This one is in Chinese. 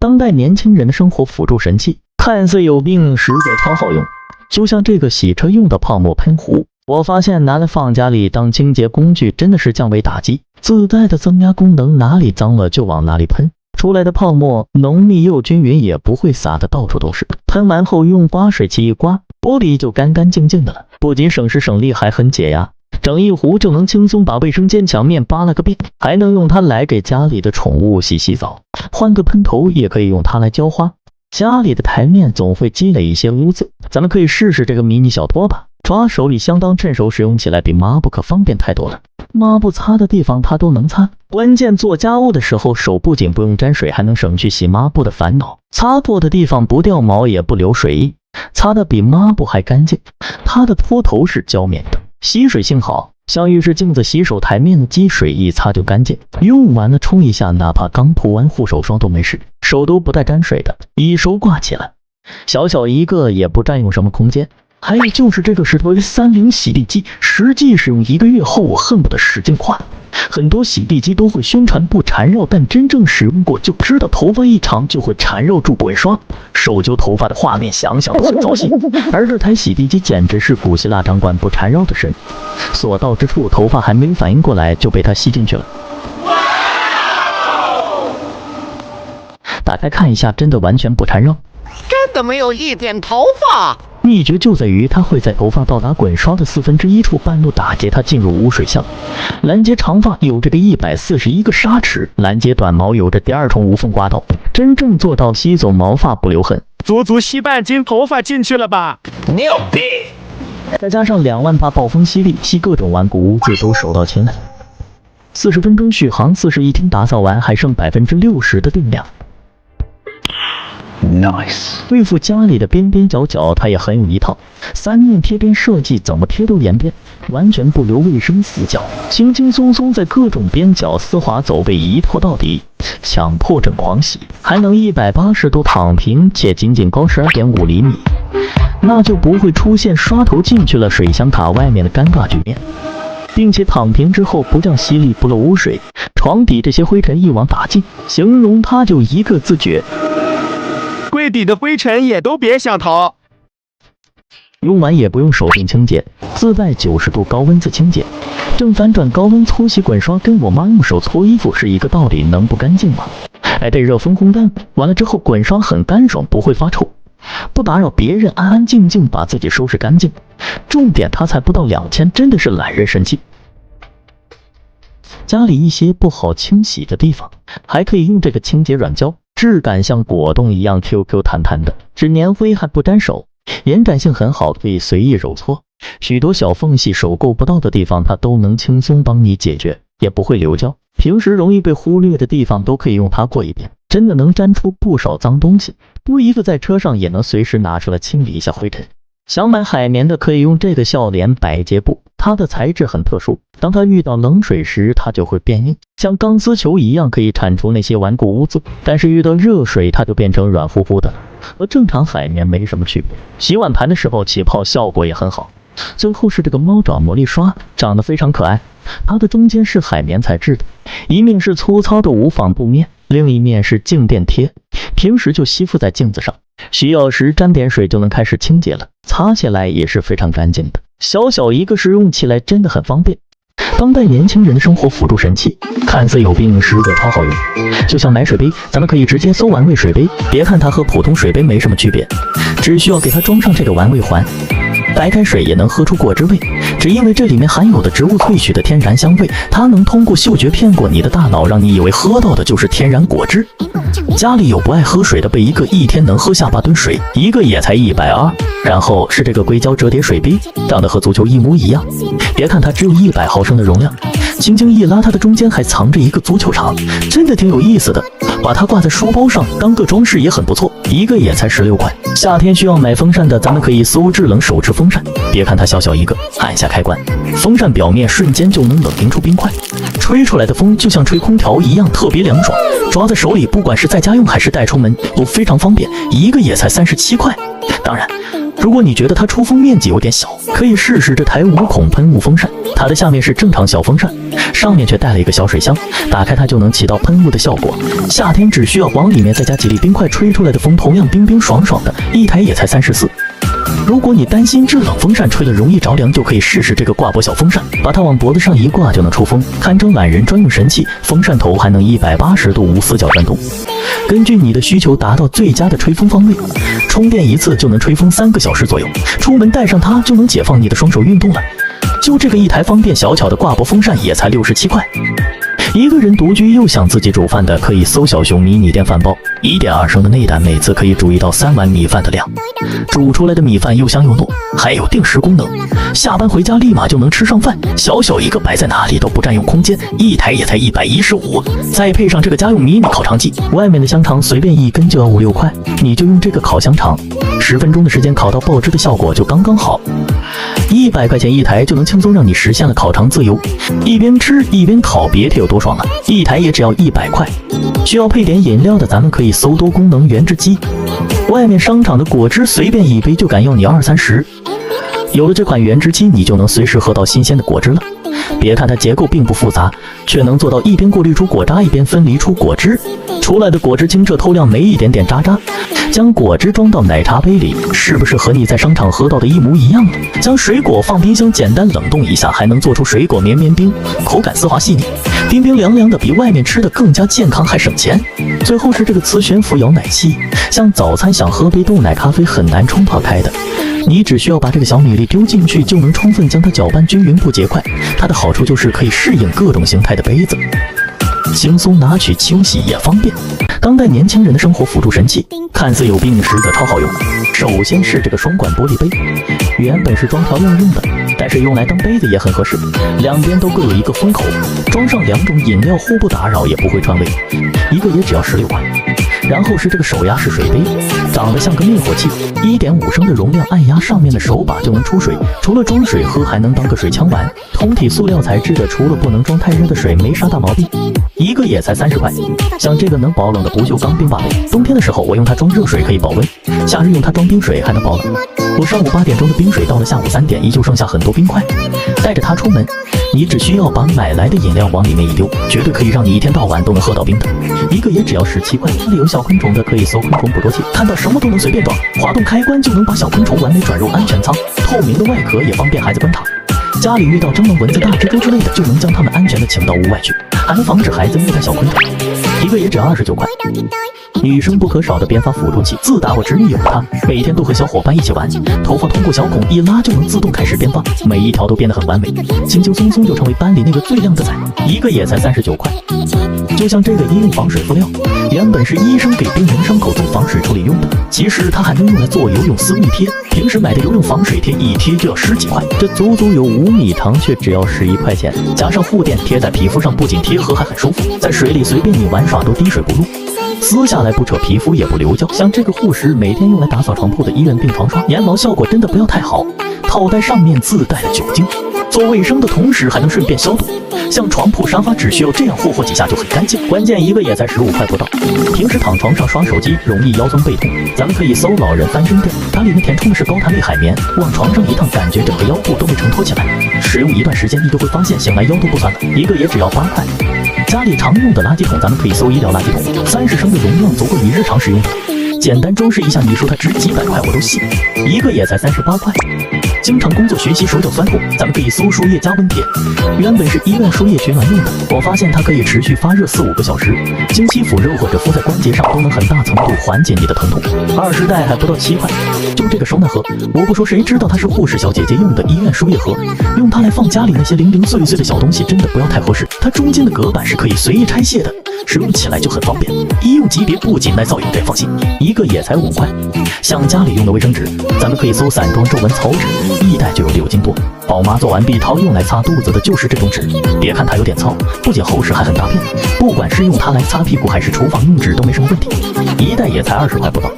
当代年轻人的生活辅助神器，看似有病，实则超好用。就像这个洗车用的泡沫喷壶，我发现拿来放家里当清洁工具真的是降维打击，自带的增压功能，哪里脏了就往哪里喷，出来的泡沫浓密又均匀，也不会洒得到处都是。喷完后用刮水器一刮，玻璃就干干净净的了，不仅省时省力，还很解压。整一壶就能轻松把卫生间墙面扒了个遍，还能用它来给家里的宠物洗澡，换个喷头也可以用它来浇花。家里的台面总会积累一些污渍，咱们可以试试这个迷你小拖把，抓手里相当趁手，使用起来比抹布可方便太多了。抹布擦的地方它都能擦，关键做家务的时候手不仅不用沾水，还能省去洗抹布的烦恼。擦过的地方不掉毛也不留水印，擦的比抹布还干净。它的拖头是胶面的，吸水性好，像浴室镜子洗手台面的积水一擦就干净，用完了冲一下，哪怕刚涂完护手霜都没事，手都不带沾水的，一手挂起来，小小一个也不占用什么空间。还有就是这个是30洗地机，实际使用1个月后，我恨不得使劲夸。很多洗地机都会宣传不缠绕，但真正使用过就知道，头发一长就会缠绕住滚刷，手揪头发的画面想想都很糟心。而这台洗地机简直是古希腊掌管不缠绕的神，所到之处头发还没反应过来就被它吸进去了。打开看一下，真的完全不缠绕，真的没有一点头发。秘诀就在于它会在头发到达滚刷的1/4处半路打结它进入污水箱。拦截长发有这个141个砂齿，拦截短毛有着第2重无缝刮刀，真正做到吸走毛发不留痕，足足吸半斤头发进去了吧？牛逼！再加上2万把暴风吸力，吸各种顽固污渍都手到擒来。40分钟续航，41天打扫完还剩60%的电量。Nice。对付家里的边边角角，它也很有一套。3面贴边设计，怎么贴都连边，完全不留卫生死角，轻轻松松在各种边角丝滑走位一拖到底，强迫症狂喜，还能180度躺平，且仅仅高12.5厘米，那就不会出现刷头进去了水箱卡外面的尴尬局面。并且躺平之后不降吸力，不漏污水，床底这些灰尘一网打尽，形容它就一个字绝。柜底的灰尘也都别想逃。用完也不用手动清洁，自带90度高温自清洁。正反转高温粗洗滚刷跟我妈用手搓衣服是一个道理，能不干净吗？得热风烘干，完了之后滚刷很干爽，不会发臭，不打扰别人，安安静静把自己收拾干净。重点它才不到2000，真的是懒人神器。家里一些不好清洗的地方，还可以用这个清洁软胶，质感像果冻一样 QQ 弹弹的，只粘灰还不粘手，延展性很好，可以随意揉搓。许多小缝隙手够不到的地方，它都能轻松帮你解决，也不会流胶。平时容易被忽略的地方都可以用它过一遍，真的能粘出不少脏东西。多一个在车上也能随时拿出来清理一下灰尘。想买海绵的可以用这个笑脸百洁布，它的材质很特殊，当它遇到冷水时它就会变硬，像钢丝球一样可以铲除那些顽固污渍，但是遇到热水它就变成软乎乎的，和正常海绵没什么区别。洗碗盘的时候起泡效果也很好。最后是这个猫爪魔力刷，长得非常可爱，它的中间是海绵材质的，一面是粗糙的无纺布面，另一面是静电贴，平时就吸附在镜子上，需要时沾点水就能开始清洁了，擦起来也是非常干净的。小小一个使用起来真的很方便，当代年轻人的生活辅助神器，看似有病，实则超好用。就像买水杯，咱们可以直接搜玩味水杯，别看它和普通水杯没什么区别，只需要给它装上这个玩味环，白开水也能喝出果汁味，只因为这里面含有的植物萃取的天然香味，它能通过嗅觉骗过你的大脑，让你以为喝到的就是天然果汁。家里有不爱喝水的，被一个一天能喝下8吨水，一个也才120。然后是这个硅胶折叠水杯，长得和足球一模一样，别看它只有100毫升的容量，轻轻一拉，它的中间还藏着一个足球场，真的挺有意思的。把它挂在书包上当个装饰也很不错，一个也才16块。夏天需要买风扇的，咱们可以搜制冷手持风扇，别看它小小一个，按下开关，风扇表面瞬间就能冷凝出冰块，吹吹出来的风就像吹空调一样，特别凉爽，抓在手里，不管是在家用还是带出门，都非常方便，一个也才37块。当然，如果你觉得它出风面积有点小，可以试试这台无孔喷雾风扇。它的下面是正常小风扇，上面却带了一个小水箱，打开它就能起到喷雾的效果。夏天只需要往里面再加几粒冰块，吹出来的风同样冰冰爽爽的，一台也才34。如果你担心制冷风扇吹了容易着凉，就可以试试这个挂脖小风扇，把它往脖子上一挂就能出风，堪称懒人专用神器。风扇头还能180度无死角转动，根据你的需求达到最佳的吹风方位。充电一次就能吹风3个小时左右，出门带上它就能解放你的双手运动了。就这个一台方便小巧的挂脖风扇也才67块。一个人独居又想自己煮饭的，可以搜小熊迷你电饭煲，1.2升的内胆，每次可以煮1到3碗米饭的量，煮出来的米饭又香又糯，还有定时功能，下班回家立马就能吃上饭。小小一个摆在哪里都不占用空间，一台也才115，再配上这个家用迷你烤肠机，外面的香肠随便一根就要5、6块，你就用这个烤香肠，10分钟的时间烤到爆汁的效果就刚刚好。100块钱一台就能轻松让你实现了烤肠自由，一边吃一边烤，别提有多爽了。一台也只要100块。需要配点饮料的，咱们可以搜多功能原汁机，外面商场的果汁随便一杯就敢要你20、30。有了这款原汁机，你就能随时喝到新鲜的果汁了。别看它结构并不复杂，却能做到一边过滤出果渣，一边分离出果汁，出来的果汁清澈透亮，没一点点渣渣。将果汁装到奶茶杯里，是不是和你在商场喝到的一模一样呢？将水果放冰箱简单冷冻一下，还能做出水果绵绵冰，口感丝滑细腻，冰冰凉凉的，比外面吃的更加健康还省钱。最后是这个磁悬浮摇奶器，像早餐想喝杯豆奶咖啡很难冲泡开的，你只需要把这个小米粒丢进去，就能充分将它搅拌均匀不结块。它的好处就是可以适应各种形态的杯子，轻松拿取清洗也方便。当代年轻人的生活辅助神器，看似有病，实则超好用。首先是这个双管玻璃杯，原本是装调料用的，但是用来当杯子也很合适，两边都各有一个封口，装上2种饮料，互不打扰也不会串味，一个也只要16块。然后是这个手压式水杯，长得像个灭火器，1.5升的容量，按压上面的手把就能出水，除了装水喝，还能当个水枪玩。通体塑料材质的，除了不能装太热的水，没啥大毛病，一个也才30块。像这个能保冷的不锈钢冰把杯，冬天的时候我用它装热水可以保温，夏日用它装冰水还能保冷。我上午8点钟的冰水到了下午3点，依旧剩下很多冰块。带着它出门，你只需要把买来的饮料往里面一丢，绝对可以让你一天到晚都能喝到冰的。一个也只要17块。家里有小昆虫的可以搜昆虫捕捉器，看到什么都能随便装，滑动开关就能把小昆虫完美转入安全舱，透明的外壳也方便孩子观察。家里遇到蟑螂、蚊子、大蜘蛛之类的，就能将它们安全的请到屋外去，还能防止孩子虐待小昆虫。一个也只29块。女生不可少的编发辅助器，自打我侄女有了它，每天都和小伙伴一起玩，头发通过小孔一拉就能自动开始编发，每一条都编得很完美，轻轻松松就成为班里那个最靓的仔。一个也才39块。就像这个医用防水敷料，原本是医生给病人伤口做防水处理用的，其实它还能用来做游泳私密贴，平时买的游泳防水贴一贴就要10几块，这足足有5米长，却只要11块钱，加上护垫贴在皮肤上，不仅贴合还很舒服，在水里随便你玩耍都滴水不漏，撕下来不扯皮肤也不留胶。像这个护石，每天用来打扫床铺的医院病床刷，粘毛效果真的不要太好，套袋上面自带了酒精，做卫生的同时还能顺便消毒。像床铺沙发只需要这样霍几下就很干净，关键一个也才15块不到。平时躺床上刷手机容易腰酸背痛，咱们可以搜老人翻身垫，它里面填充的是高弹力海绵，往床上一躺，感觉整个腰部都被承托起来，使用一段时间你就会发现醒来腰都不酸了。一个也只要8块。家里常用的垃圾桶，咱们可以搜医疗垃圾桶，30升的容量足够你日常使用的，简单装饰一下，你说它值几百块我都信。一个也才38块。经常工作学习手脚酸痛，咱们可以搜输液加温贴，原本是医院输液取暖用的，我发现它可以持续发热4、5个小时，经期敷肉或者敷在关节上都能很大程度缓解你的疼痛。20袋还不到7块。就这个收纳盒，我不说谁知道它是护士小姐姐用的医院输液盒，用它来放家里那些零零碎碎的小东西真的不要太合适，它中间的隔板是可以随意拆卸的，使用起来就很方便，医用级别不仅耐造也得放心。一个也才5块。像家里用的卫生纸，咱们可以搜散装皱纹草纸，一袋就有6斤多。宝妈做完避汤用来擦肚子的就是这种纸，别看它有点糙，不仅厚实还很大片，不管是用它来擦屁股还是厨房用纸都没什么问题。一袋也才20块不到。